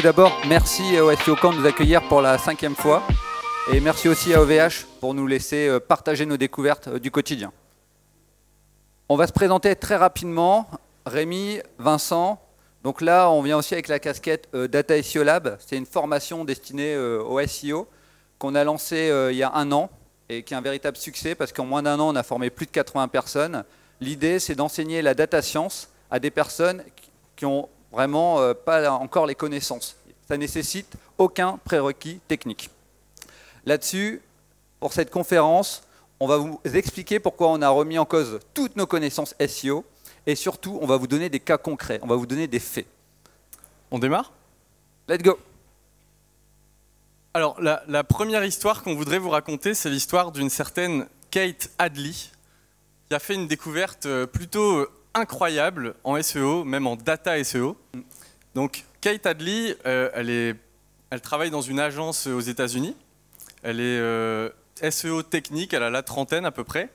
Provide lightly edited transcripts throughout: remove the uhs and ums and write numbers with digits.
d'abord, merci au SEO Camp de nous accueillir pour la 5e fois. Et merci aussi à OVH pour nous laisser partager nos découvertes du quotidien. On va se présenter très rapidement. Rémi, Vincent. Donc là, on vient aussi avec la casquette Data SEO Lab. C'est une formation destinée au SEO qu'on a lancée il y a 1 an et qui est un véritable succès parce qu'en moins d'1 an, on a formé plus de 80 personnes. L'idée, c'est d'enseigner la data science à des personnes qui ont vraiment pas encore les connaissances. Ça ne nécessite aucun prérequis technique. Là-dessus, pour cette conférence, on va vous expliquer pourquoi on a remis en cause toutes nos connaissances SEO et surtout, on va vous donner des cas concrets, on va vous donner des faits. On démarre? Let's go! Alors, la première histoire qu'on voudrait vous raconter, c'est l'histoire d'une certaine Kate Hadley qui a fait une découverte plutôt incroyable en SEO, même en data SEO. Donc, Kate Hadley, elle travaille dans une agence aux États-Unis. Elle est SEO technique, elle a la trentaine à peu près.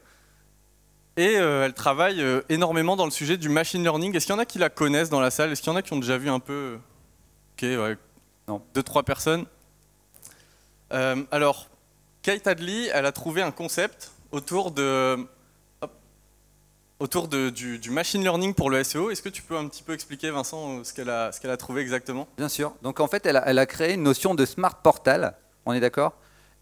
Et elle travaille énormément dans le sujet du machine learning. Est-ce qu'il y en a qui la connaissent dans la salle? Est-ce qu'il y en a qui ont déjà vu un peu? Ok, ouais. Non, 2-3 personnes. Alors, Kate Hadley, elle a trouvé un concept autour du machine learning pour le SEO. Est-ce que tu peux un petit peu expliquer, Vincent, ce qu'elle a trouvé exactement? Bien sûr. Donc en fait, elle a créé une notion de smart portal, on est d'accord?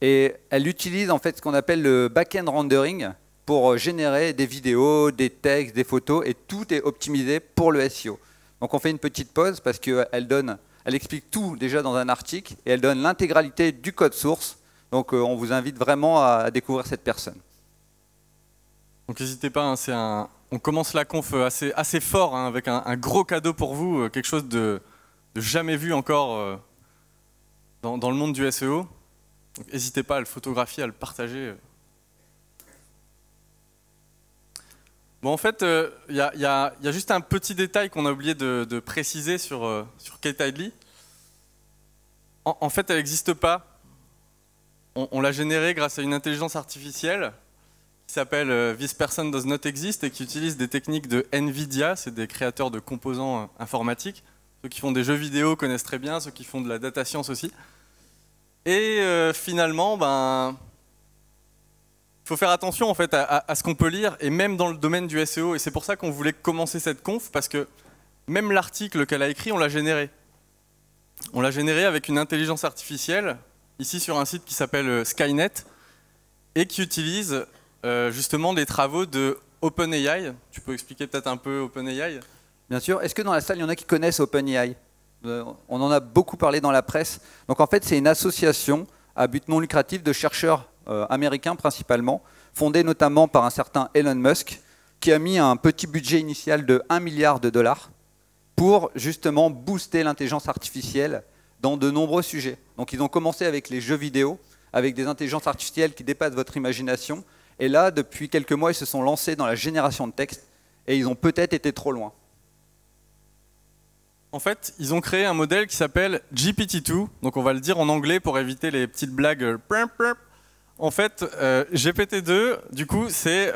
Et elle utilise en fait ce qu'on appelle le back-end rendering pour générer des vidéos, des textes, des photos, et tout est optimisé pour le SEO. Donc on fait une petite pause parce qu'elle explique tout déjà dans un article et elle donne l'intégralité du code source. Donc on vous invite vraiment à découvrir cette personne. Donc n'hésitez pas, hein, on commence la conf assez fort, hein, avec un gros cadeau pour vous, quelque chose de jamais vu encore dans le monde du SEO. N'hésitez pas à le photographier, à le partager. Bon, en fait, il y a juste un petit détail qu'on a oublié de préciser sur Kate Hadley. En fait, elle n'existe pas. On l'a générée grâce à une intelligence artificielle qui s'appelle This Person Does Not Exist et qui utilise des techniques de NVIDIA, c'est des créateurs de composants informatiques. Ceux qui font des jeux vidéo connaissent très bien, ceux qui font de la data science aussi. Et finalement, il faut faire attention en fait à ce qu'on peut lire, et même dans le domaine du SEO. Et c'est pour ça qu'on voulait commencer cette conf, parce que même l'article qu'elle a écrit, on l'a généré. On l'a généré avec une intelligence artificielle, ici sur un site qui s'appelle Skynet, et qui utilise justement les travaux de OpenAI. Tu peux expliquer peut-être un peu OpenAI? Bien sûr. Est-ce que dans la salle, il y en a qui connaissent OpenAI? On en a beaucoup parlé dans la presse. Donc en fait, c'est une association à but non lucratif de chercheurs américains principalement, fondée notamment par un certain Elon Musk, qui a mis un petit budget initial de 1 milliard de dollars pour justement booster l'intelligence artificielle dans de nombreux sujets. Donc ils ont commencé avec les jeux vidéo, avec des intelligences artificielles qui dépassent votre imagination. Et là, depuis quelques mois, ils se sont lancés dans la génération de texte et ils ont peut-être été trop loin. En fait, ils ont créé un modèle qui s'appelle GPT-2, donc on va le dire en anglais pour éviter les petites blagues. En fait, GPT-2, du coup, c'est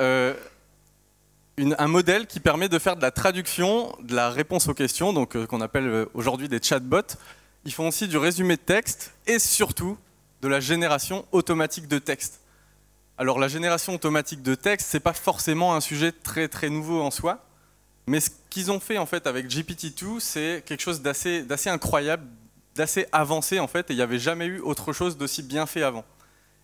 un modèle qui permet de faire de la traduction, de la réponse aux questions, donc qu'on appelle aujourd'hui des chatbots. Ils font aussi du résumé de texte et surtout de la génération automatique de texte. Alors la génération automatique de texte, c'est pas forcément un sujet très très nouveau en soi. Mais ce qu'ils ont fait en fait avec GPT-2, c'est quelque chose d'assez incroyable, d'assez avancé en fait, et il n'y avait jamais eu autre chose d'aussi bien fait avant.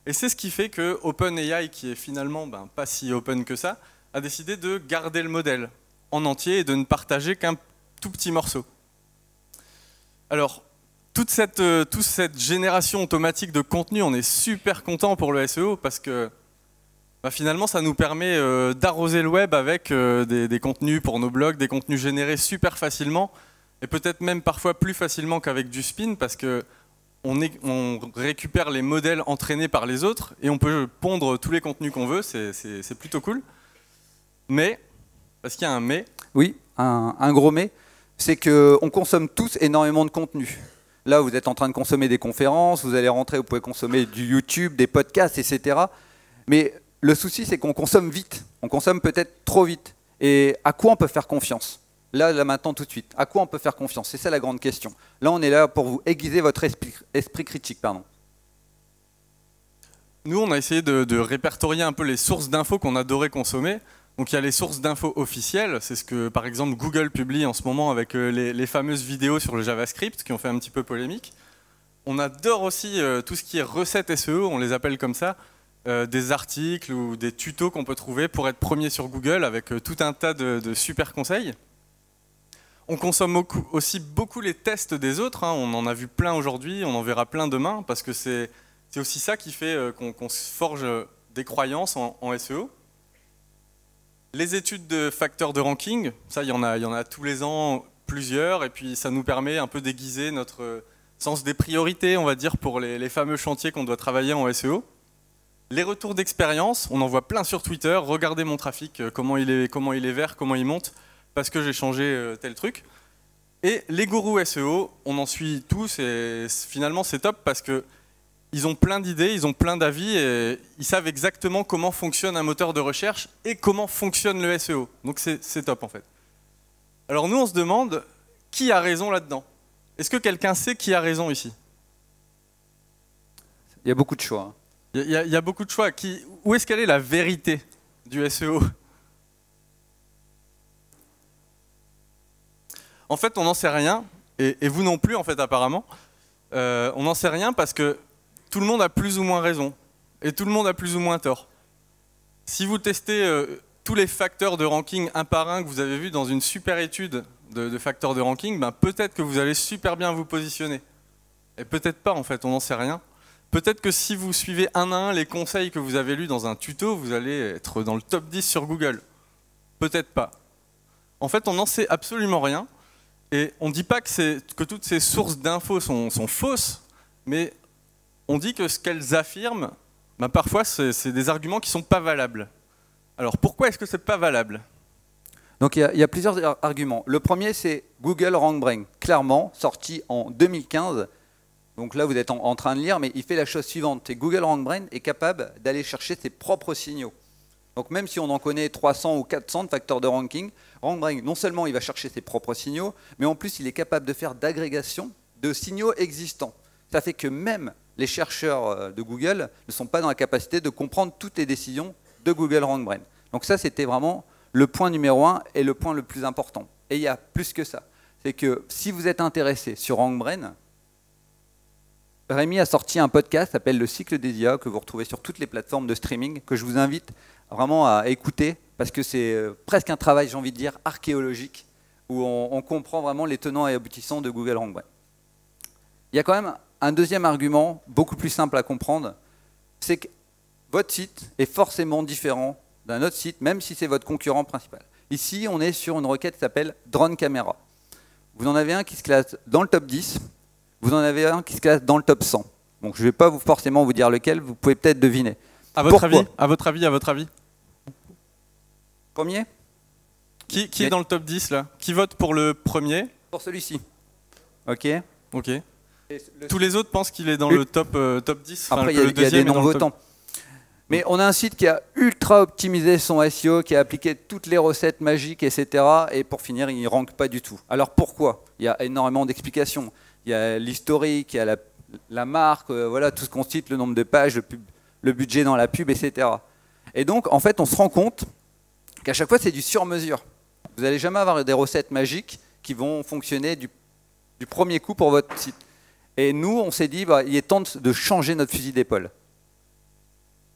Et c'est ce qui fait que OpenAI, qui est finalement pas si open que ça, a décidé de garder le modèle en entier et de ne partager qu'un tout petit morceau. Alors, toute cette génération automatique de contenu, on est super content pour le SEO parce que finalement, ça nous permet d'arroser le web avec des contenus pour nos blogs, des contenus générés super facilement, et peut-être même parfois plus facilement qu'avec du spin, parce qu'on récupère les modèles entraînés par les autres, et on peut pondre tous les contenus qu'on veut, c'est plutôt cool. Mais, parce qu'il y a un mais. Oui, un gros mais, c'est qu'on consomme tous énormément de contenu. Là, vous êtes en train de consommer des conférences, vous allez rentrer, vous pouvez consommer du YouTube, des podcasts, etc. Mais le souci, c'est qu'on consomme vite. On consomme peut-être trop vite. Et à quoi on peut faire confiance? Là, maintenant, tout de suite. À quoi on peut faire confiance? C'est ça la grande question. Là, on est là pour vous aiguiser votre esprit critique. Pardon. Nous, on a essayé de répertorier un peu les sources d'infos qu'on adorait consommer. Donc il y a les sources d'infos officielles, c'est ce que par exemple Google publie en ce moment avec les fameuses vidéos sur le JavaScript qui ont fait un petit peu polémique. On adore aussi tout ce qui est recettes SEO, on les appelle comme ça, des articles ou des tutos qu'on peut trouver pour être premier sur Google avec tout un tas de super conseils. On consomme aussi beaucoup les tests des autres, hein. On en a vu plein aujourd'hui, on en verra plein demain, parce que c'est aussi ça qui fait qu'on se forge des croyances en SEO. Les études de facteurs de ranking, ça il y en a tous les ans plusieurs, et puis ça nous permet un peu d'aiguiser notre sens des priorités, on va dire, pour les fameux chantiers qu'on doit travailler en SEO. Les retours d'expérience, on en voit plein sur Twitter, regardez mon trafic, comment il est vert, comment il monte, parce que j'ai changé tel truc. Et les gourous SEO, on en suit tous, et finalement c'est top parce que ils ont plein d'idées, ils ont plein d'avis et ils savent exactement comment fonctionne un moteur de recherche et comment fonctionne le SEO. Donc c'est top en fait. Alors nous on se demande qui a raison là-dedans. Est-ce que quelqu'un sait qui a raison ici? Il y a beaucoup de choix. Il y a beaucoup de choix. Où est-ce qu'elle est la vérité du SEO? En fait on n'en sait rien et vous non plus en fait apparemment. On n'en sait rien parce que tout le monde a plus ou moins raison, et tout le monde a plus ou moins tort. Si vous testez tous les facteurs de ranking un par un que vous avez vus dans une super étude de facteurs de ranking, ben peut-être que vous allez super bien vous positionner. Et peut-être pas en fait, on n'en sait rien. Peut-être que si vous suivez un à un les conseils que vous avez lus dans un tuto, vous allez être dans le top 10 sur Google. Peut-être pas. En fait, on n'en sait absolument rien, et on ne dit pas que toutes ces sources d'infos sont fausses, mais on dit que ce qu'elles affirment, ben parfois c'est des arguments qui ne sont pas valables. Alors pourquoi est-ce que ce n'est pas valable? Donc il y a plusieurs arguments. Le premier c'est Google RankBrain, clairement sorti en 2015. Donc là vous êtes en train de lire, mais il fait la chose suivante, c'est Google RankBrain est capable d'aller chercher ses propres signaux. Donc même si on en connaît 300 ou 400 de facteurs de ranking, RankBrain non seulement il va chercher ses propres signaux, mais en plus il est capable de faire d'agrégation de signaux existants. Ça fait que même les chercheurs de Google ne sont pas dans la capacité de comprendre toutes les décisions de Google RankBrain. Donc ça, c'était vraiment le point numéro 1 et le point le plus important. Et il y a plus que ça. C'est que si vous êtes intéressé sur RankBrain, Rémi a sorti un podcast qui s'appelle Le Cycle des IA, que vous retrouvez sur toutes les plateformes de streaming, que je vous invite vraiment à écouter, parce que c'est presque un travail, j'ai envie de dire, archéologique, où on comprend vraiment les tenants et aboutissants de Google RankBrain. Il y a quand même un deuxième argument, beaucoup plus simple à comprendre, c'est que votre site est forcément différent d'un autre site, même si c'est votre concurrent principal. Ici, on est sur une requête qui s'appelle Drone Camera. Vous en avez un qui se classe dans le top 10, vous en avez un qui se classe dans le top 100. Donc je ne vais pas forcément vous dire lequel, vous pouvez peut-être deviner. À votre avis. Premier? Qui est dans le top 10 là? Qui vote pour le premier? Pour celui-ci. Ok. Ok. Tous les autres pensent qu'il est dans le top 10. Après, il y a des non-votants. Mais on a un site qui a ultra optimisé son SEO, qui a appliqué toutes les recettes magiques, etc. Et pour finir, il ne rank pas du tout. Alors pourquoi? Il y a énormément d'explications. Il y a l'historique, il y a la marque, voilà, tout ce qu'on cite, le nombre de pages, le budget dans la pub, etc. Et donc, en fait, on se rend compte qu'à chaque fois, c'est du sur-mesure. Vous n'allez jamais avoir des recettes magiques qui vont fonctionner du premier coup pour votre site. Et nous, on s'est dit, il est temps de changer notre fusil d'épaule.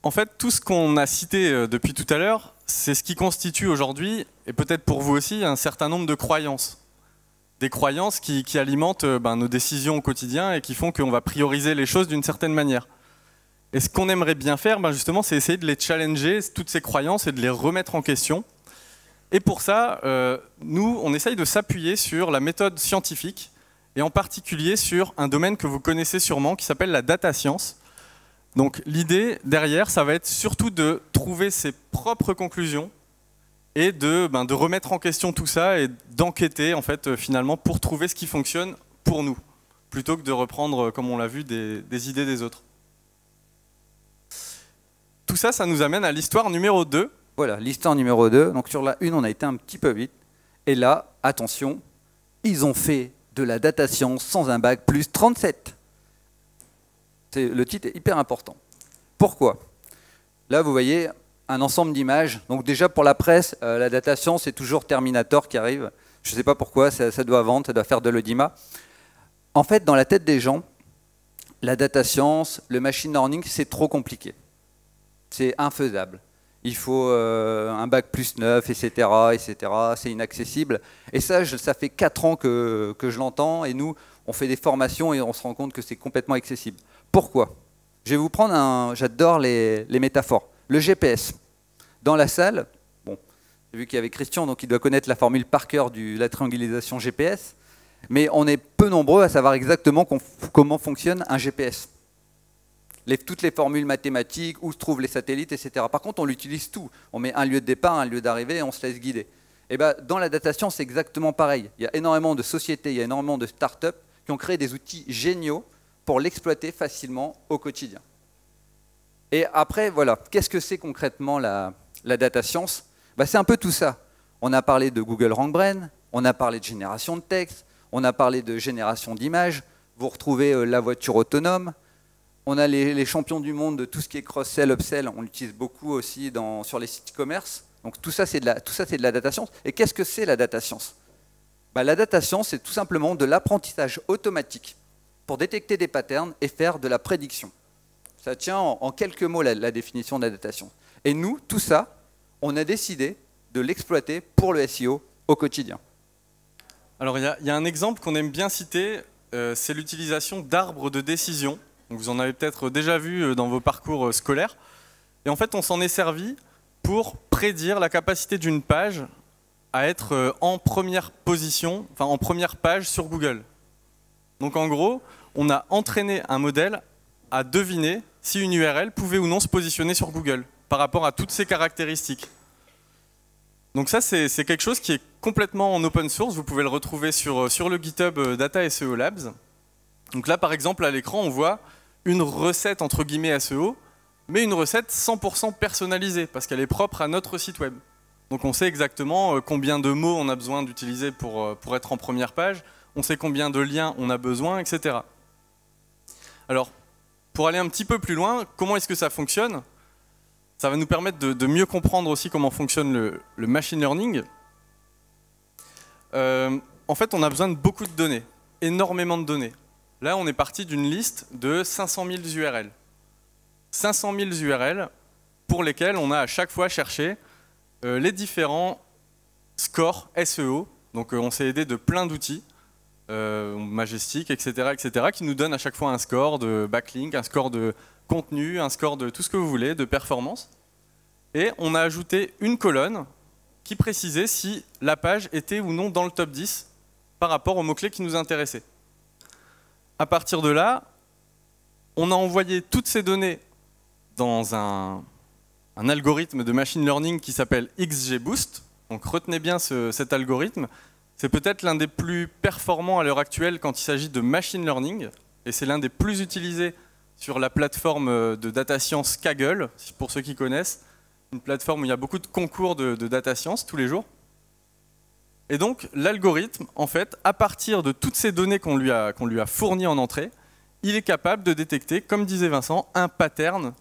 En fait, tout ce qu'on a cité depuis tout à l'heure, c'est ce qui constitue aujourd'hui, et peut-être pour vous aussi, un certain nombre de croyances. Des croyances qui alimentent nos décisions au quotidien et qui font qu'on va prioriser les choses d'une certaine manière. Et ce qu'on aimerait bien faire, justement, c'est essayer de les challenger, toutes ces croyances, et de les remettre en question. Et pour ça, nous, on essaye de s'appuyer sur la méthode scientifique, et en particulier sur un domaine que vous connaissez sûrement, qui s'appelle la data science. Donc l'idée derrière, ça va être surtout de trouver ses propres conclusions et de remettre en question tout ça et d'enquêter en fait finalement pour trouver ce qui fonctionne pour nous, plutôt que de reprendre, comme on l'a vu, des idées des autres. Tout ça, ça nous amène à l'histoire numéro 2. Voilà, l'histoire numéro 2. Donc sur la 1, on a été un petit peu vite. Et là, attention, ils ont fait de la data science sans un bac plus 37. Le titre est hyper important. Pourquoi? Là, vous voyez un ensemble d'images. Donc déjà, pour la presse, la data science, c'est toujours Terminator qui arrive. Je ne sais pas pourquoi, ça doit vendre, ça doit faire de l'audimat. En fait, dans la tête des gens, la data science, le machine learning, c'est trop compliqué. C'est infaisable. Il faut un bac plus 9, etc., etc. C'est inaccessible. Et ça fait 4 ans que je l'entends. Et nous, on fait des formations et on se rend compte que c'est complètement accessible. Pourquoi? Je vais vous prendre j'adore les métaphores. Le GPS. Dans la salle, bon, j'ai vu qu'il y avait Christian, donc il doit connaître la formule par cœur de la triangulation GPS. Mais on est peu nombreux à savoir exactement comment fonctionne un GPS. Toutes les formules mathématiques, où se trouvent les satellites, etc. Par contre, on l'utilise tout. On met un lieu de départ, un lieu d'arrivée et on se laisse guider. Et ben, dans la data science, c'est exactement pareil. Il y a énormément de sociétés, il y a énormément de startups qui ont créé des outils géniaux pour l'exploiter facilement au quotidien. Et après, voilà, qu'est-ce que c'est concrètement la data science? Ben, c'est un peu tout ça. On a parlé de Google RankBrain, on a parlé de génération de texte, on a parlé de génération d'images, vous retrouvez la voiture autonome. On a les champions du monde de tout ce qui est cross-sell, upsell, on l'utilise beaucoup aussi sur les sites e-commerce. Donc tout ça, c'est de la data science. Et qu'est-ce que c'est la data science? Ben, la data science, c'est tout simplement de l'apprentissage automatique pour détecter des patterns et faire de la prédiction. Ça tient en quelques mots la définition de la data science. Et nous, tout ça, on a décidé de l'exploiter pour le SEO au quotidien. Alors il y a un exemple qu'on aime bien citer, c'est l'utilisation d'arbres de décision. Donc, vous en avez peut-être déjà vu dans vos parcours scolaires. Et en fait, on s'en est servi pour prédire la capacité d'une page à être en première position, enfin en première page sur Google. Donc en gros, on a entraîné un modèle à deviner si une URL pouvait ou non se positionner sur Google par rapport à toutes ses caractéristiques. Donc ça, c'est quelque chose qui est complètement en open source. Vous pouvez le retrouver sur le GitHub Data SEO Labs. Donc là, par exemple, à l'écran, on voit une recette entre guillemets SEO, mais une recette 100% personnalisée, parce qu'elle est propre à notre site web. Donc on sait exactement combien de mots on a besoin d'utiliser pour être en première page, on sait combien de liens on a besoin, etc. Alors, pour aller un petit peu plus loin, comment est-ce que ça fonctionne? Ça va nous permettre de mieux comprendre aussi comment fonctionne le machine learning. En fait, on a besoin de beaucoup de données, énormément de données. Là, on est parti d'une liste de 500 000 URL. 500 000 URL pour lesquelles on a à chaque fois cherché les différents scores SEO. Donc on s'est aidé de plein d'outils, Majestic, etc., qui nous donnent à chaque fois un score de backlink, un score de contenu, un score de tout ce que vous voulez, de performance. Et on a ajouté une colonne qui précisait si la page était ou non dans le top 10 par rapport aux mots-clés qui nous intéressaient. À partir de là, on a envoyé toutes ces données dans un algorithme de machine learning qui s'appelle XGBoost. Donc retenez bien cet algorithme. C'est peut-être l'un des plus performants à l'heure actuelle quand il s'agit de machine learning. Et c'est l'un des plus utilisés sur la plateforme de data science Kaggle, pour ceux qui connaissent. Une plateforme où il y a beaucoup de concours de data science tous les jours. Et donc, l'algorithme, en fait, à partir de toutes ces données qu'on lui a fournies en entrée, il est capable de détecter, comme disait Vincent, un pattern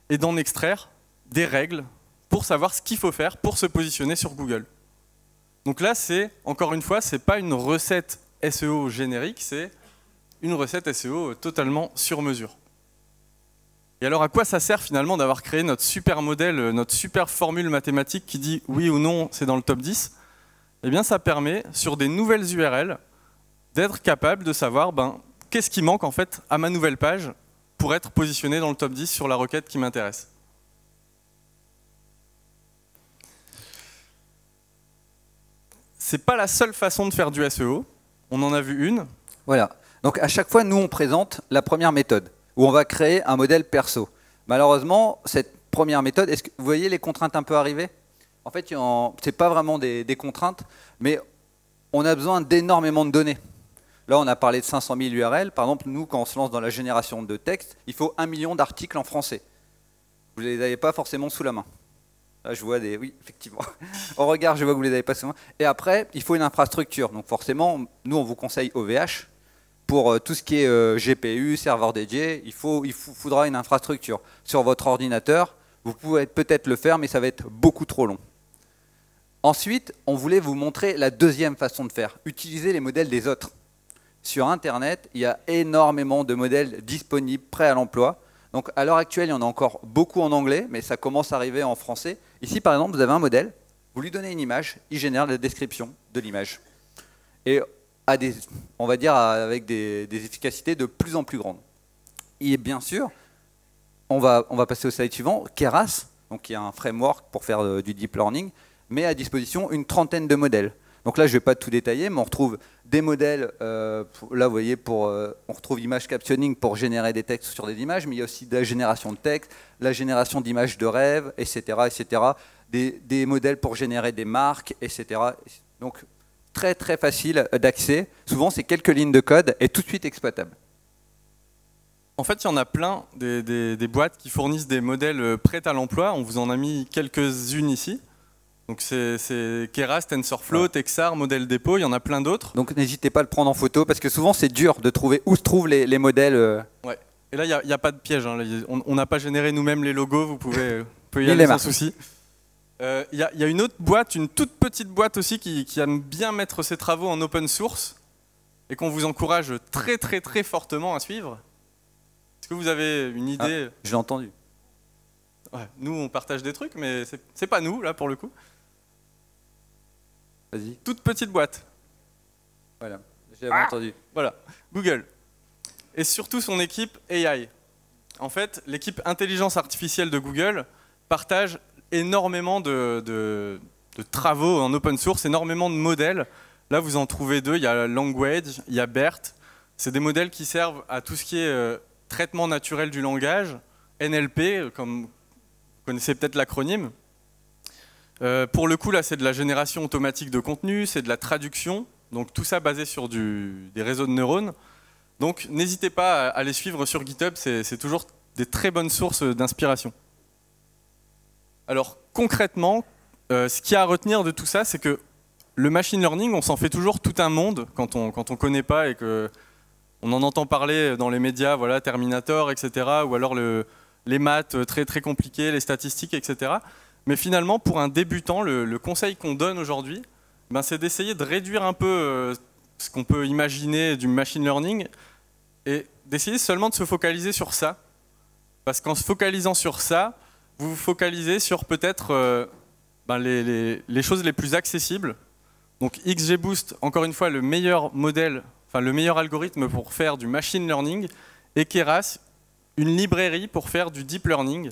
et d'en extraire des règles pour savoir ce qu'il faut faire pour se positionner sur Google. Donc là, encore une fois, ce n'est pas une recette SEO générique, c'est une recette SEO totalement sur mesure. Et alors, à quoi ça sert finalement d'avoir créé notre super modèle, notre super formule mathématique qui dit oui ou non, c'est dans le top 10 ? Eh bien, ça permet, sur des nouvelles URL, d'être capable de savoir qu'est-ce qui manque en fait à ma nouvelle page pour être positionné dans le top 10 sur la requête qui m'intéresse. C'est pas la seule façon de faire du SEO, on en a vu une. Voilà, donc à chaque fois, nous, on présente la première méthode, où on va créer un modèle perso. Malheureusement, cette première méthode, est-ce que vous voyez les contraintes un peu arriver ? En fait, ce n'est pas vraiment des contraintes, mais on a besoin d'énormément de données. Là, on a parlé de 500 000 URL. Par exemple, nous, quand on se lance dans la génération de texte, il faut 1 million d'articles en français. Vous ne les avez pas forcément sous la main. Là, je vois des... Oui, effectivement. Au regard, je vois que vous les avez pas souvent. Et après, il faut une infrastructure. Donc forcément, nous, on vous conseille OVH. Pour tout ce qui est GPU, serveur dédié, il faudra une infrastructure. Sur votre ordinateur, vous pouvez peut-être le faire, mais ça va être beaucoup trop long. Ensuite, on voulait vous montrer la deuxième façon de faire. Utiliser les modèles des autres. Sur Internet, il y a énormément de modèles disponibles, prêts à l'emploi. Donc à l'heure actuelle, il y en a encore beaucoup en anglais, mais ça commence à arriver en français. Ici, par exemple, vous avez un modèle, vous lui donnez une image, il génère la description de l'image. Et on va dire avec des efficacités de plus en plus grandes. Et bien sûr, on va passer au slide suivant, Keras, donc qui est un framework pour faire du deep learning, met à disposition une trentaine de modèles. Donc là, je ne vais pas tout détailler, mais on retrouve des modèles, là vous voyez, on retrouve image captioning pour générer des textes sur des images, mais il y a aussi de la génération de texte, la génération d'images de rêve, etc. etc. Des modèles pour générer des marques, etc. Donc, très très facile d'accès. Souvent, c'est quelques lignes de code et tout de suite exploitable. En fait, il y en a plein des boîtes qui fournissent des modèles prêts à l'emploi. On vous en a mis quelques-unes ici. Donc c'est Keras, TensorFlow, ouais. Texar, Modèle Dépôt, il y en a plein d'autres. Donc n'hésitez pas à le prendre en photo parce que souvent c'est dur de trouver où se trouvent les modèles. Ouais. Et là, il n'y a pas de piège. Hein. On n'a pas généré nous-mêmes les logos, vous pouvez y aller sans souci. Il y a une autre boîte, une toute petite boîte aussi qui aime bien mettre ses travaux en open source et qu'on vous encourage très très très fortement à suivre. Est-ce que vous avez une idée? Je l'ai entendu. Ouais, nous on partage des trucs, mais c'est pas nous là pour le coup. Vas-y. Toute petite boîte. Voilà, j'ai entendu. Voilà, Google. Et surtout son équipe AI. En fait, l'équipe intelligence artificielle de Google partage énormément de travaux en open source, énormément de modèles. Là, vous en trouvez deux. Il y a Language, il y a BERT. C'est des modèles qui servent à tout ce qui est traitement naturel du langage, NLP, comme vous connaissez peut-être l'acronyme. Pour le coup, là, c'est de la génération automatique de contenu, c'est de la traduction. Donc tout ça basé sur des réseaux de neurones. Donc n'hésitez pas à les suivre sur GitHub, c'est toujours des très bonnes sources d'inspiration. Alors concrètement, ce qu'il y a à retenir de tout ça, c'est que le machine learning, on s'en fait toujours tout un monde quand on connaît pas et qu'on en entend parler dans les médias, voilà, Terminator, etc. Ou alors les maths très, très compliquées, les statistiques, etc. Mais finalement, pour un débutant, le conseil qu'on donne aujourd'hui, ben, c'est d'essayer de réduire un peu ce qu'on peut imaginer du machine learning et d'essayer seulement de se focaliser sur ça. Parce qu'en se focalisant sur ça, vous vous focalisez sur peut-être ben les choses les plus accessibles. Donc XGBoost, encore une fois, le meilleur modèle, enfin le meilleur algorithme pour faire du machine learning, et Keras, une librairie pour faire du deep learning.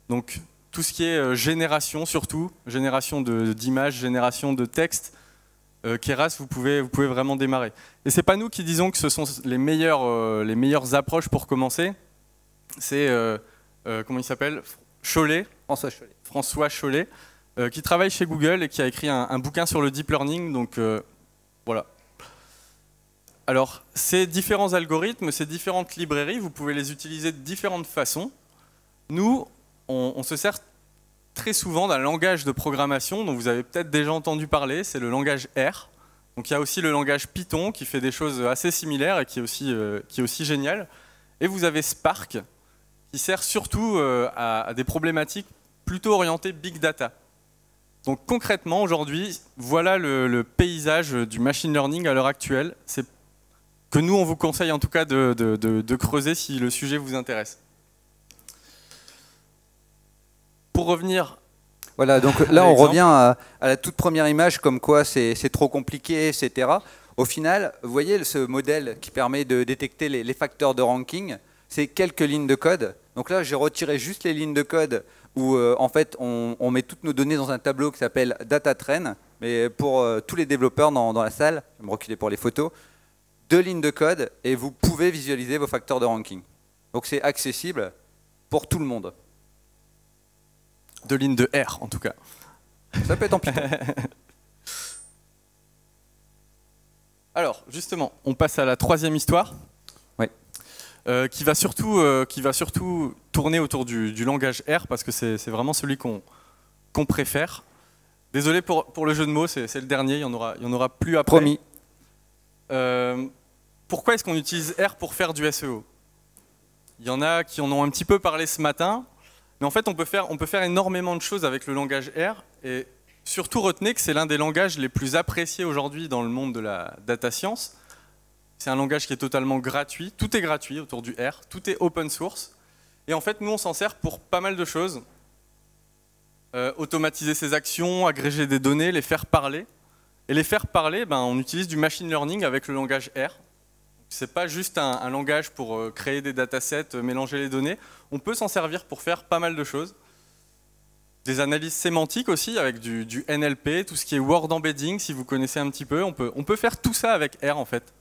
Donc tout ce qui est génération surtout, génération d'images, génération de texte, Keras, vous pouvez vraiment démarrer. Et c'est pas nous qui disons que ce sont les meilleures approches pour commencer. C'est, comment il s'appelle, Chollet, François Chollet, qui travaille chez Google et qui a écrit un bouquin sur le deep learning. Donc voilà. Alors, ces différents algorithmes, ces différentes librairies, vous pouvez les utiliser de différentes façons. Nous, on se sert très souvent d'un langage de programmation dont vous avez peut-être déjà entendu parler, c'est le langage R. Donc il y a aussi le langage Python qui fait des choses assez similaires et qui est aussi génial. Et vous avez Spark qui sert surtout à des problématiques plutôt orientées big data. Donc concrètement aujourd'hui, voilà le paysage du machine learning à l'heure actuelle. C'est que nous on vous conseille en tout cas de creuser si le sujet vous intéresse. Pour revenir... Voilà, donc là on revient à la toute première image, comme quoi c'est trop compliqué, etc. Au final, vous voyez ce modèle qui permet de détecter les facteurs de ranking, c'est quelques lignes de code. Donc là j'ai retiré juste les lignes de code où en fait on met toutes nos données dans un tableau qui s'appelle DataTrain, mais pour tous les développeurs dans la salle, je vais me reculer pour les photos, 2 lignes de code et vous pouvez visualiser vos facteurs de ranking. Donc c'est accessible pour tout le monde. 2 lignes de R en tout cas. Ça peut être en Python. Alors justement, on passe à la troisième histoire, oui. Qui va surtout tourner autour du langage R parce que c'est vraiment celui qu'on qu'on préfère. Désolé pour le jeu de mots, c'est le dernier, il y en aura plus après. Promis. Pourquoi est-ce qu'on utilise R pour faire du SEO? Il y en a qui en ont un petit peu parlé ce matin, mais en fait on peut faire énormément de choses avec le langage R, et surtout retenez que c'est l'un des langages les plus appréciés aujourd'hui dans le monde de la data science. C'est un langage qui est totalement gratuit, tout est gratuit autour du R, tout est open source, et en fait nous on s'en sert pour pas mal de choses. Automatiser ses actions, agréger des données, les faire parler. Et les faire parler, on utilise du machine learning avec le langage R. Ce n'est pas juste un langage pour créer des datasets, mélanger les données. On peut s'en servir pour faire pas mal de choses. Des analyses sémantiques aussi avec du NLP, tout ce qui est word embedding, si vous connaissez un petit peu. On peut faire tout ça avec R en fait.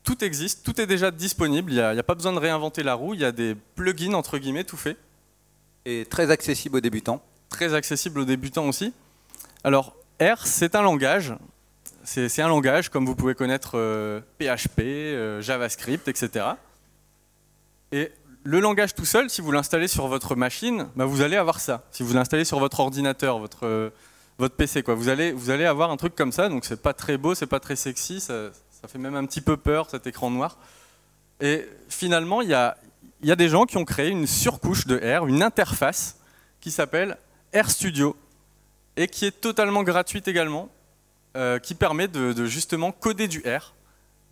Tout existe, tout est déjà disponible. Il n'y a pas besoin de réinventer la roue. Il y a des plugins, entre guillemets, tout fait. Et très accessible aux débutants. Très accessible aux débutants aussi. Alors, R, c'est un langage. C'est un langage comme vous pouvez connaître PHP, JavaScript, etc. Et le langage tout seul, si vous l'installez sur votre machine, vous allez avoir ça. Si vous l'installez sur votre ordinateur, votre PC, quoi, vous allez avoir un truc comme ça. Donc, c'est pas très beau, c'est pas très sexy, ça fait même un petit peu peur, cet écran noir. Et finalement, il y a des gens qui ont créé une surcouche de R, une interface qui s'appelle RStudio et qui est totalement gratuite également, qui permet de justement coder du R,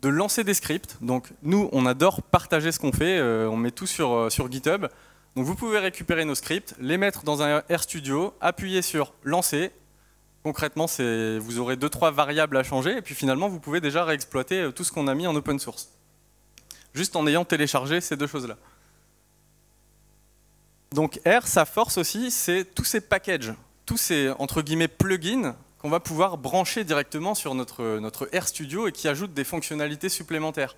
de lancer des scripts. Donc nous, on adore partager ce qu'on fait, on met tout sur GitHub. Donc vous pouvez récupérer nos scripts, les mettre dans un RStudio, appuyer sur lancer. Concrètement, vous aurez 2-3 variables à changer et puis finalement, vous pouvez déjà réexploiter tout ce qu'on a mis en open source. Juste en ayant téléchargé ces deux choses-là. Donc R, sa force aussi, c'est tous ces packages, tous ces entre guillemets plugins qu'on va pouvoir brancher directement sur notre RStudio et qui ajoutent des fonctionnalités supplémentaires.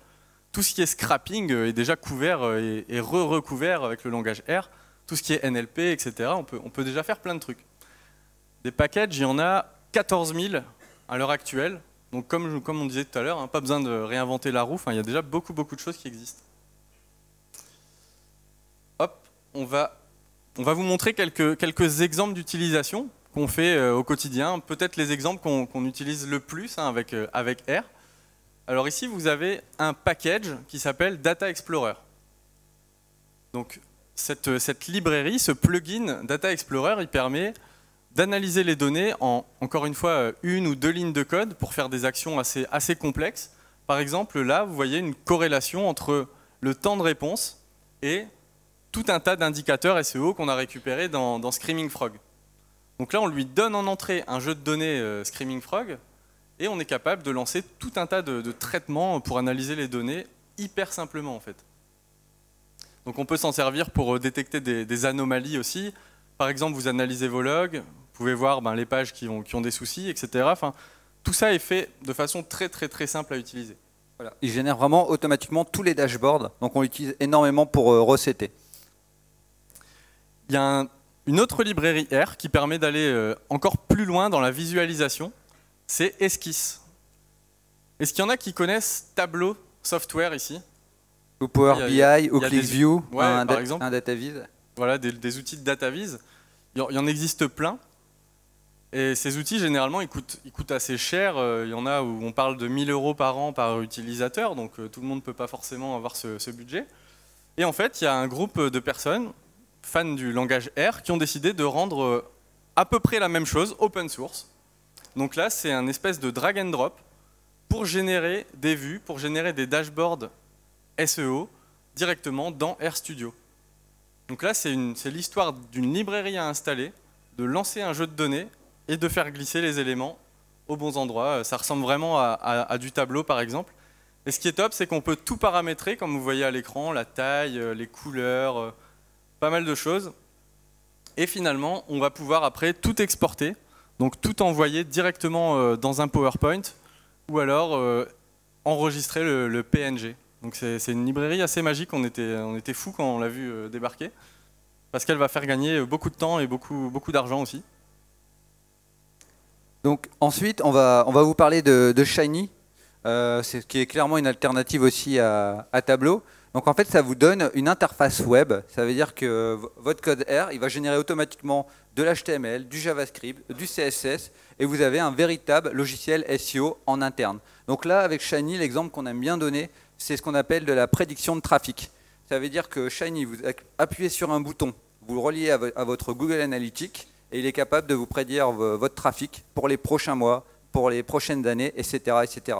Tout ce qui est scrapping est déjà couvert et recouvert avec le langage R. Tout ce qui est NLP, etc. On peut déjà faire plein de trucs. Des packages, il y en a 14 000 à l'heure actuelle. Donc comme on disait tout à l'heure, pas besoin de réinventer la roue. Il y a déjà beaucoup de choses qui existent. Hop, on va vous montrer quelques exemples d'utilisation qu'on fait au quotidien, peut-être les exemples qu'on utilise le plus avec R. Alors ici, vous avez un package qui s'appelle Data Explorer. Donc cette librairie, ce plugin Data Explorer, il permet d'analyser les données en, encore une fois, 1 ou 2 lignes de code pour faire des actions assez complexes. Par exemple, là, vous voyez une corrélation entre le temps de réponse et tout un tas d'indicateurs SEO qu'on a récupérés dans Screaming Frog. Donc là, on lui donne en entrée un jeu de données Screaming Frog et on est capable de lancer tout un tas de traitements pour analyser les données hyper simplement en fait. Donc on peut s'en servir pour détecter des anomalies aussi. Par exemple, vous analysez vos logs, vous pouvez voir les pages qui ont des soucis, etc. Enfin, tout ça est fait de façon très simple à utiliser. Voilà. Il génère vraiment automatiquement tous les dashboards, donc on l'utilise énormément pour resetter. Il y a une autre librairie R qui permet d'aller encore plus loin dans la visualisation, c'est Esquisse. Est-ce qu'il y en a qui connaissent Tableau Software ici? Ou Power BI, ou ClickView, par exemple. Un DataVis. Voilà, des outils de DataVis. Il y en existe plein. Et ces outils, généralement, ils coûtent assez cher. Il y en a où on parle de 1 000 € par an par utilisateur, donc tout le monde ne peut pas forcément avoir ce budget. Et en fait, il y a un groupe de personnes, fans du langage R, qui ont décidé de rendre à peu près la même chose, open source. Donc là, c'est un espèce de drag and drop pour générer des vues, pour générer des dashboards SEO directement dans RStudio. Donc là, c'est l'histoire d'une librairie à installer, de lancer un jeu de données et de faire glisser les éléments aux bons endroits. Ça ressemble vraiment à du tableau, par exemple. Et ce qui est top, c'est qu'on peut tout paramétrer, comme vous voyez à l'écran, la taille, les couleurs, pas mal de choses. Et finalement, on va pouvoir après tout exporter, donc tout envoyer directement dans un PowerPoint ou alors enregistrer le PNG. Donc c'est une librairie assez magique, on était fous quand on l'a vu débarquer, parce qu'elle va faire gagner beaucoup de temps et beaucoup d'argent aussi. Donc ensuite, on va vous parler de Shiny, qui est clairement une alternative aussi à Tableau. Donc en fait, ça vous donne une interface web. Ça veut dire que votre code R, il va générer automatiquement de l'HTML, du JavaScript, du CSS, et vous avez un véritable logiciel SEO en interne. Donc là, avec Shiny, l'exemple qu'on aime bien donner, c'est ce qu'on appelle de la prédiction de trafic. Ça veut dire que Shiny, vous appuyez sur un bouton, vous le reliez à votre Google Analytics, et il est capable de vous prédire votre trafic pour les prochains mois, pour les prochaines années, etc. etc.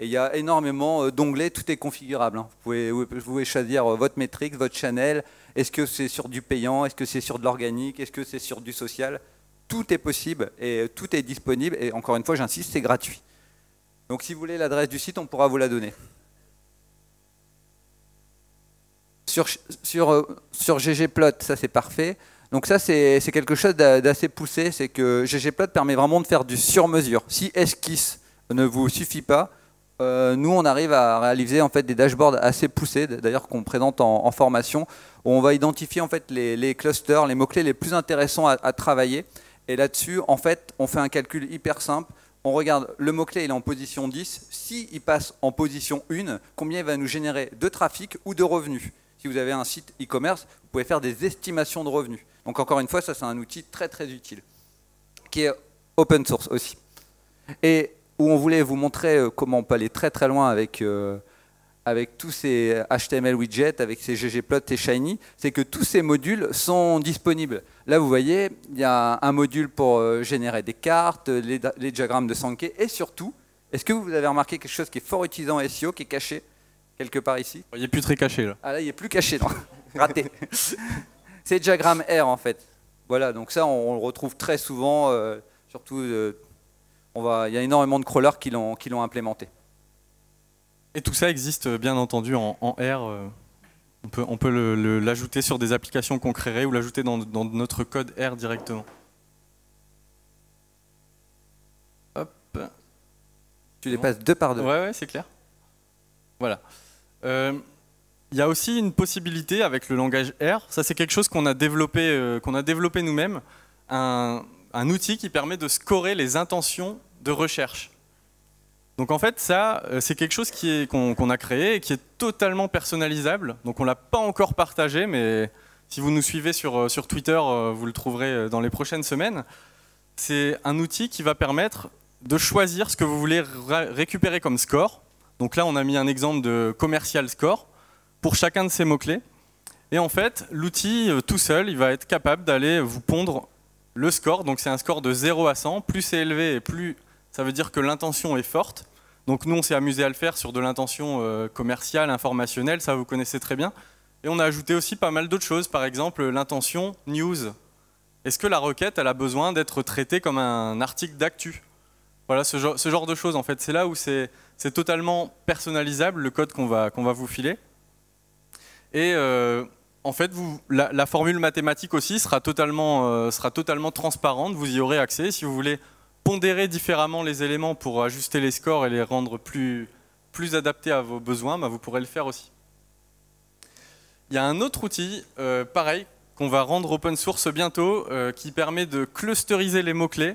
Et il y a énormément d'onglets, tout est configurable. Vous pouvez choisir votre métrique, votre channel, est-ce que c'est sur du payant, est-ce que c'est sur de l'organique, est-ce que c'est sur du social. Tout est possible et tout est disponible. Et encore une fois, j'insiste, c'est gratuit. Donc si vous voulez l'adresse du site, on pourra vous la donner. Sur ggplot, ça c'est parfait. Donc ça c'est quelque chose d'assez poussé, c'est que ggplot permet vraiment de faire du sur-mesure. Si Esquisse ne vous suffit pas, nous on arrive à réaliser en fait des dashboards assez poussés, d'ailleurs qu'on présente en formation, où on va identifier en fait les clusters, les mots-clés les plus intéressants à travailler. Et là-dessus, en fait, on fait un calcul hyper simple. On regarde le mot-clé, il est en position 10. S'il passe en position 1, combien il va nous générer de trafic ou de revenus? Si vous avez un site e-commerce, vous pouvez faire des estimations de revenus. Donc encore une fois, ça c'est un outil très très utile, qui est open source aussi. Et où on voulait vous montrer comment on peut aller très très loin avec tous ces HTML widgets, avec ces ggplot et Shiny, c'est que tous ces modules sont disponibles. Là, vous voyez, il y a un module pour générer des cartes, les diagrammes de Sankey, et surtout, est-ce que vous avez remarqué quelque chose qui est fort utilisant en SEO, qui est caché quelque part ici? Il n'est plus très caché là. Ah là, il n'est plus caché, non. Raté. C'est diagramme R en fait. Voilà, donc ça, on le retrouve très souvent, surtout, il y a énormément de crawlers qui l'ont implémenté. Et tout ça existe bien entendu en R. On peut l'ajouter sur des applications qu'on créerait ou l'ajouter dans notre code R directement. Hop. Tu les passes deux par deux. Ouais, c'est clair. Voilà. Il y a aussi une possibilité avec le langage R. Ça, c'est quelque chose qu'on a développé nous-mêmes. Un outil qui permet de scorer les intentions de recherche. Donc en fait, ça, c'est quelque chose qu'on a créé et qui est totalement personnalisable. Donc on ne l'a pas encore partagé, mais si vous nous suivez sur Twitter, vous le trouverez dans les prochaines semaines. C'est un outil qui va permettre de choisir ce que vous voulez récupérer comme score. Donc là, on a mis un exemple de commercial score pour chacun de ces mots-clés. Et en fait, l'outil tout seul, il va être capable d'aller vous pondre le score. Donc c'est un score de 0 à 100. Plus c'est élevé et plus ça veut dire que l'intention est forte. Donc nous, on s'est amusé à le faire sur de l'intention commerciale, informationnelle, ça vous connaissez très bien. Et on a ajouté aussi pas mal d'autres choses, par exemple l'intention news. Est-ce que la requête elle a besoin d'être traitée comme un article d'actu? Voilà, ce genre de choses, en fait. C'est là où c'est totalement personnalisable, le code qu'on va vous filer. Et en fait, la formule mathématique aussi sera totalement transparente, vous y aurez accès. Si vous voulez pondérer différemment les éléments pour ajuster les scores et les rendre plus adaptés à vos besoins, bah vous pourrez le faire aussi. Il y a un autre outil, pareil, qu'on va rendre open source bientôt, qui permet de clusteriser les mots-clés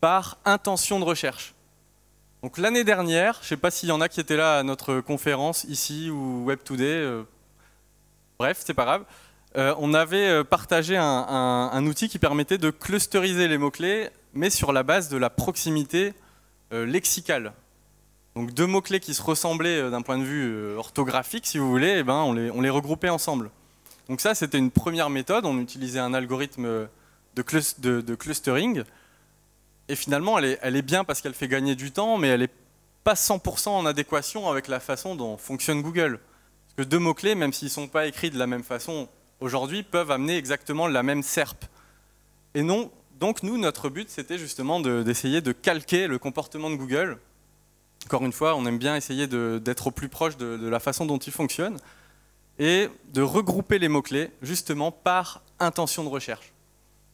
par intention de recherche. Donc l'année dernière, je ne sais pas s'il y en a qui étaient là à notre conférence ici ou Web Today, bref, c'est pas grave. On avait partagé un outil qui permettait de clusteriser les mots-clés, mais sur la base de la proximité lexicale. Donc deux mots-clés qui se ressemblaient d'un point de vue orthographique, si vous voulez, eh ben, on les regroupait ensemble. Donc ça, c'était une première méthode. On utilisait un algorithme de clustering. Et finalement, elle est bien parce qu'elle fait gagner du temps, mais elle n'est pas 100% en adéquation avec la façon dont fonctionne Google. Parce que deux mots-clés, même s'ils ne sont pas écrits de la même façon aujourd'hui, peuvent amener exactement la même SERP. Et non, donc nous, notre but, c'était justement d'essayer de calquer le comportement de Google. Encore une fois, on aime bien essayer d'être au plus proche de la façon dont il fonctionne et de regrouper les mots-clés justement par intention de recherche.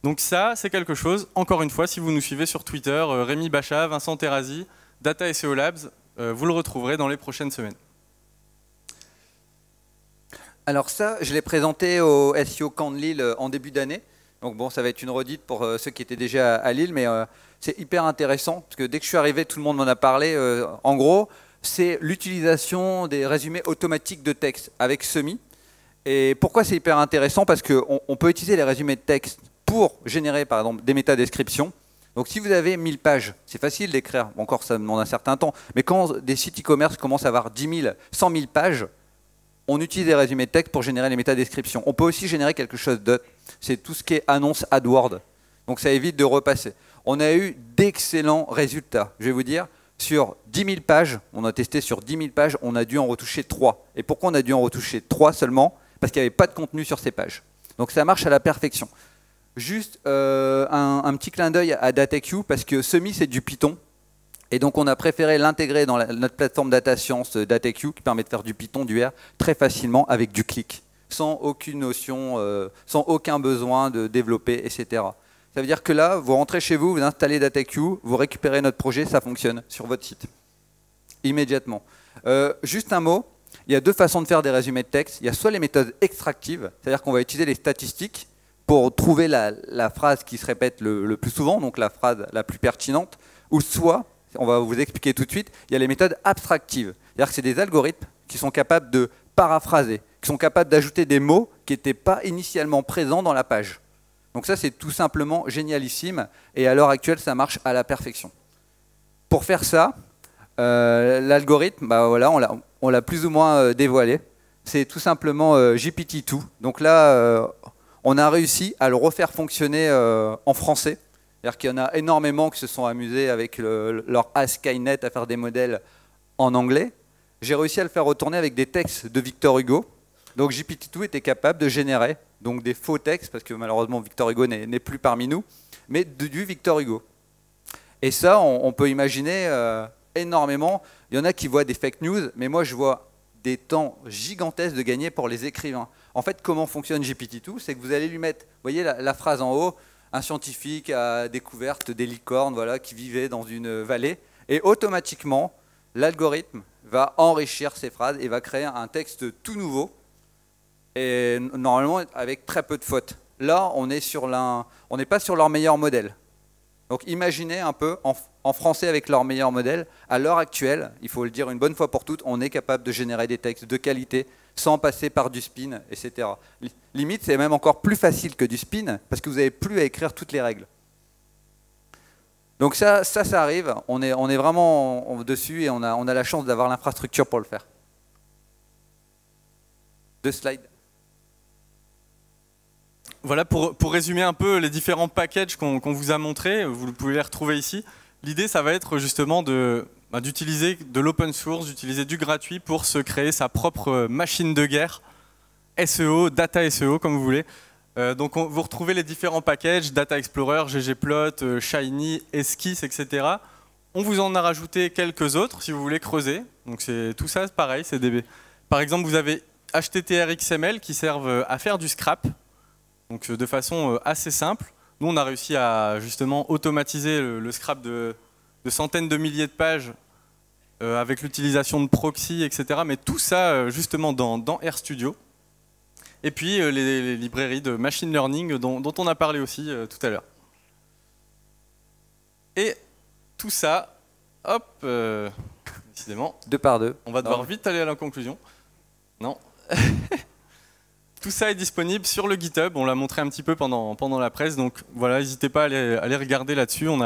Donc ça, c'est quelque chose, encore une fois, si vous nous suivez sur Twitter, Rémi Bacha, Vincent Terrazi, Data SEO Labs, vous le retrouverez dans les prochaines semaines. Alors ça, je l'ai présenté au SEO Camp de Lille en début d'année. Donc bon, ça va être une redite pour ceux qui étaient déjà à Lille, mais c'est hyper intéressant, parce que dès que je suis arrivé, tout le monde m'en a parlé. En gros, c'est l'utilisation des résumés automatiques de texte avec Semi. Et pourquoi c'est hyper intéressant? Parce qu'on peut utiliser les résumés de texte pour générer par exemple des métadescriptions. Donc si vous avez 1000 pages, c'est facile d'écrire, bon, encore ça demande un certain temps, mais quand des sites e-commerce commencent à avoir 10 000, 100 000 pages, on utilise les résumés de texte pour générer les métadescriptions. On peut aussi générer quelque chose d'autre, c'est tout ce qui est annonce AdWords. Donc ça évite de repasser. On a eu d'excellents résultats, je vais vous dire. Sur 10 000 pages, on a testé sur 10 000 pages, on a dû en retoucher 3. Et pourquoi on a dû en retoucher 3 seulement? Parce qu'il n'y avait pas de contenu sur ces pages. Donc ça marche à la perfection. Juste un petit clin d'œil à DataQ, parce que Semi, c'est du Python. Et donc on a préféré l'intégrer dans notre plateforme data science DataQ, qui permet de faire du Python, du R, très facilement avec du clic, sans aucune notion, sans aucun besoin de développer, etc. Ça veut dire que là, vous rentrez chez vous, vous installez DataQ, vous récupérez notre projet, ça fonctionne sur votre site, immédiatement. Juste un mot, il y a deux façons de faire des résumés de texte. Il y a soit les méthodes extractives, c'est-à-dire qu'on va utiliser les statistiques pour trouver la phrase qui se répète le plus souvent, donc la phrase la plus pertinente, ou soit, on va vous expliquer tout de suite, il y a les méthodes abstractives. C'est-à-dire que c'est des algorithmes qui sont capables de paraphraser, qui sont capables d'ajouter des mots qui n'étaient pas initialement présents dans la page. Donc ça, c'est tout simplement génialissime, et à l'heure actuelle, ça marche à la perfection. Pour faire ça, l'algorithme, bah voilà, on l'a plus ou moins dévoilé. C'est tout simplement GPT-2. Donc là, on a réussi à le refaire fonctionner en français. C'est-à-dire qu'il y en a énormément qui se sont amusés avec leur Skynet à faire des modèles en anglais. J'ai réussi à le faire retourner avec des textes de Victor Hugo. Donc GPT-2 était capable de générer donc des faux textes, parce que malheureusement Victor Hugo n'est plus parmi nous, mais du Victor Hugo. Et ça, on peut imaginer énormément. Il y en a qui voient des fake news, mais moi je vois des temps gigantesques de gagner pour les écrivains. En fait, comment fonctionne GPT-2? C'est que vous allez lui mettre, vous voyez la phrase en haut, un scientifique a découvert des licornes, voilà, qui vivaient dans une vallée, et automatiquement, l'algorithme va enrichir ces phrases et va créer un texte tout nouveau, et normalement avec très peu de fautes. Là, on n'est pas sur leur meilleur modèle. Donc imaginez un peu, en français avec leur meilleur modèle, à l'heure actuelle, il faut le dire une bonne fois pour toutes, on est capable de générer des textes de qualité sans passer par du spin, etc. Limite, c'est même encore plus facile que du spin, parce que vous n'avez plus à écrire toutes les règles. Donc ça arrive, on est vraiment dessus et on a la chance d'avoir l'infrastructure pour le faire. 2 slides. Voilà, pour résumer un peu les différents packages qu'on vous a montrés, vous pouvez les retrouver ici. L'idée, ça va être justement d'utiliser de l'open source, d'utiliser du gratuit pour se créer sa propre machine de guerre, SEO, data SEO, comme vous voulez. Donc vous retrouvez les différents packages, Data Explorer, ggplot, Shiny, Esquisse, etc. On vous en a rajouté quelques autres si vous voulez creuser. Donc tout ça, pareil, c'est des... Par exemple, vous avez HTTR XML qui servent à faire du scrap, donc de façon assez simple. Nous, on a réussi à justement automatiser le scrap de centaines de milliers de pages avec l'utilisation de proxy, etc. Mais tout ça justement dans RStudio. Et puis les librairies de machine learning dont on a parlé aussi tout à l'heure. Et tout ça, hop, décidément, 2 par 2. On va devoir vite aller à la conclusion. Non. Tout ça est disponible sur le GitHub, on l'a montré un petit peu pendant la presse, donc voilà, n'hésitez pas à aller regarder là-dessus. On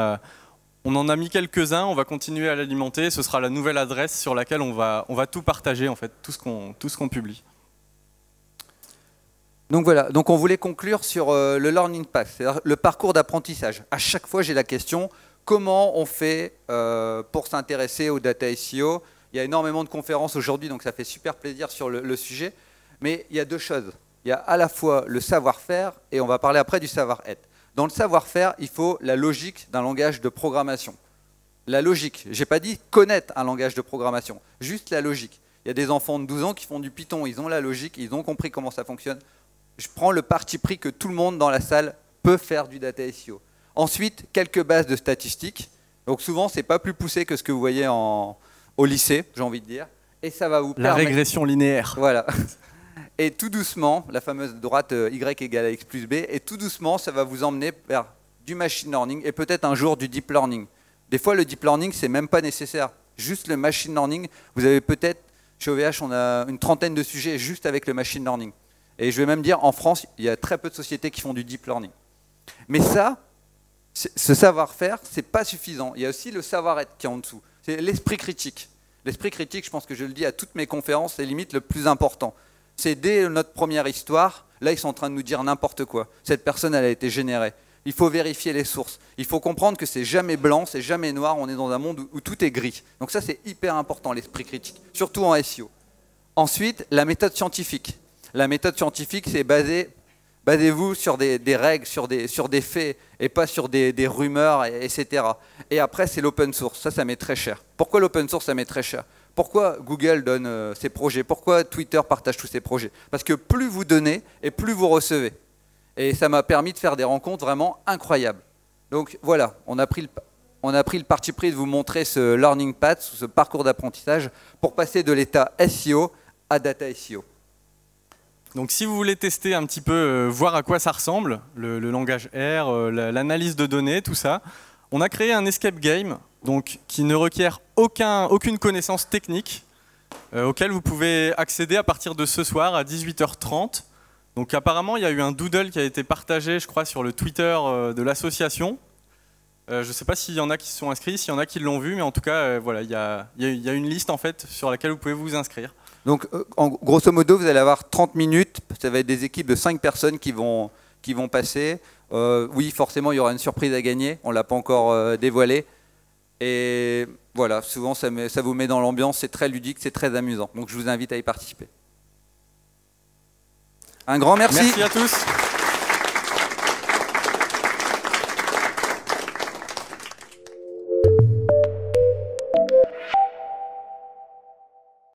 en a mis quelques-uns, on va continuer à l'alimenter, ce sera la nouvelle adresse sur laquelle on va tout partager, en fait, tout ce qu'on publie. Donc voilà, donc on voulait conclure sur le Learning Path, c'est-à-dire le parcours d'apprentissage. À chaque fois, j'ai la question, comment on fait pour s'intéresser au data SEO? Il y a énormément de conférences aujourd'hui, donc ça fait super plaisir sur le sujet. Mais il y a 2 choses. Il y a à la fois le savoir-faire et on va parler après du savoir-être. Dans le savoir-faire, il faut la logique d'un langage de programmation. La logique, je n'ai pas dit connaître un langage de programmation, juste la logique. Il y a des enfants de 12 ans qui font du Python, ils ont la logique, ils ont compris comment ça fonctionne. Je prends le parti pris que tout le monde dans la salle peut faire du data SEO. Ensuite, quelques bases de statistiques. Donc souvent, ce n'est pas plus poussé que ce que vous voyez au lycée, j'ai envie de dire. Et ça va vous permettre... La régression linéaire. Voilà. Et tout doucement, la fameuse droite Y égale à X plus B, et tout doucement, ça va vous emmener vers du machine learning et peut-être un jour du deep learning. Des fois, le deep learning, c'est même pas nécessaire. Juste le machine learning, vous avez peut-être, chez OVH, on a une trentaine de sujets juste avec le machine learning. Et je vais même dire, en France, il y a très peu de sociétés qui font du deep learning. Mais ça, ce savoir-faire, c'est pas suffisant. Il y a aussi le savoir-être qui est en dessous. C'est l'esprit critique. L'esprit critique, je pense que je le dis à toutes mes conférences, c'est limite le plus important. C'est dès notre première histoire, là ils sont en train de nous dire n'importe quoi. Cette personne, elle a été générée. Il faut vérifier les sources. Il faut comprendre que c'est jamais blanc, c'est jamais noir, on est dans un monde où tout est gris. Donc ça c'est hyper important, l'esprit critique, surtout en SEO. Ensuite, la méthode scientifique. La méthode scientifique, c'est basez-vous sur des règles, sur des faits, et pas sur des rumeurs, etc. Et après, c'est l'open source. Ça met très cher. Pourquoi l'open source, ça met très cher? Pourquoi Google donne ses projets? Pourquoi Twitter partage tous ses projets? Parce que plus vous donnez, et plus vous recevez. Et ça m'a permis de faire des rencontres vraiment incroyables. Donc voilà, on a pris le parti pris de vous montrer ce learning path, ce parcours d'apprentissage, pour passer de l'état SEO à data SEO. Donc si vous voulez tester un petit peu, voir à quoi ça ressemble, le langage R, l'analyse de données, tout ça, on a créé un escape game donc, qui ne requiert aucune connaissance technique, auquel vous pouvez accéder à partir de ce soir à 18h30. Donc apparemment, il y a eu un doodle qui a été partagé, je crois, sur le Twitter de l'association. Je ne sais pas s'il y en a qui se sont inscrits, s'il y en a qui l'ont vu, mais en tout cas, voilà, il y a une liste en fait, sur laquelle vous pouvez vous inscrire. Donc, grosso modo, vous allez avoir 30 minutes. Ça va être des équipes de 5 personnes qui vont passer. Oui, forcément, il y aura une surprise à gagner. On ne l'a pas encore dévoilée. Et voilà, souvent, ça vous met dans l'ambiance. C'est très ludique, c'est très amusant. Donc, je vous invite à y participer. Un grand merci. Merci à tous.